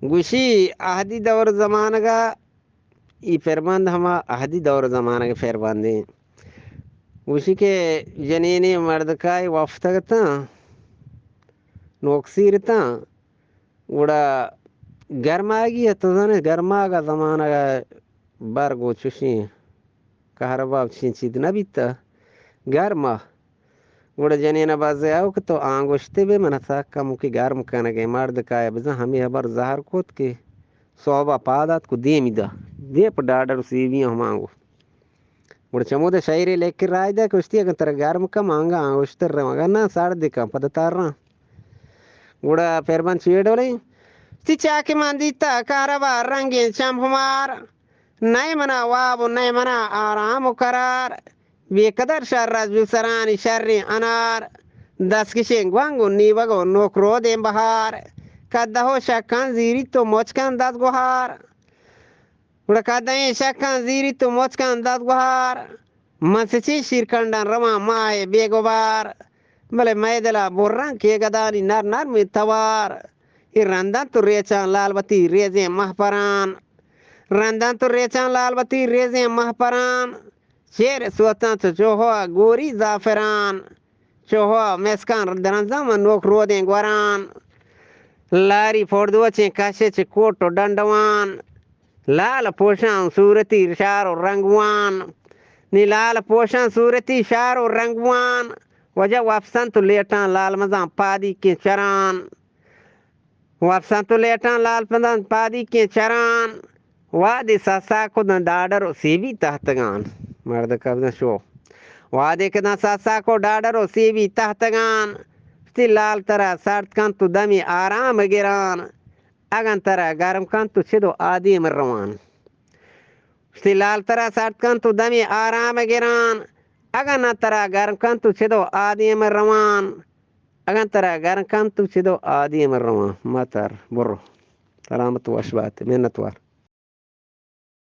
گوشی اہدی دور زمانہ کا ای فربند ہما اہدی دور زمانہ کے فربندی گوشی کے جنینی مرد کا وفتگتا نوکسیرتا گوڑا گرما گی تو گرما کا زمانہ کا برگو چوشی کہربا چیز نہ بیتا گرما گوڑا جنینا بازے آو کہ تو آنگوشتے بے منسا کمو کی گرم کنگے مرد کایا بزن ہمیں حبر زہر کوت کے صوبہ پادات کو دیمی دا دے پا ڈاڈر سیویاں ہم آنگو گوڑا چمو دا شایری لے کے رائے دا کشتی اگر تر گرم کم آنگا آنگوشتر رہا مگر نا سارد دے کم پدتار رہا گوڑا پیربان چویڈو لئی تی چاکی من دیتا کاربا رنگین چم ہمار نئے منا وابو نئے منا آرام و قرار بے قدر شر از بیو سرانی شر انار دس کشیں گوانگو نیوگو نوکرو دیم بہار کدہو شکان زیری تو موچکان داد گوہار گوڑا کدہیں شکان زیری تو موچکان داد گوہار منسچی شیرکندن روان ماہ بے گوبار بلے میدلا بران کے گدانی نر نر میں توار یہ رندن تو ریچان لال بتی ریزیں مہ پران رندن تو ریچان لال بتی ریزیں مہ پران شیر سوتان تو چوہوا گوری زافران چوہوا مسکان درنزم نوک رو دیں گوران لاری پھوڑ دو چیں کشے چے کوٹو ڈنڈوان لال پوشان صورتی شارو رنگوان نی لال پوشان صورتی شارو رنگوان وجہ وفسن تو لیٹان لال مزان پادی کے چران وفسن تو لیٹان لال مزان پادی کے چران وادی سسا کو دن ڈاڈر سی بھی تحتگان مرد کبزن شو وادی کدن سسا کو ڈاڈر سی بھی تحتگان تی لال ترا سرد کن تو دمی آرام گران اگن ترا گرم کن تو چدو آدیم روان تی لال ترا سرد کن تو دمی آرام گران اگن ترا گرم کن تو چدو آدیم روان اگن ترا گرم کن تو چدو آدیم روان مطر برو سلامت واشبات منتوار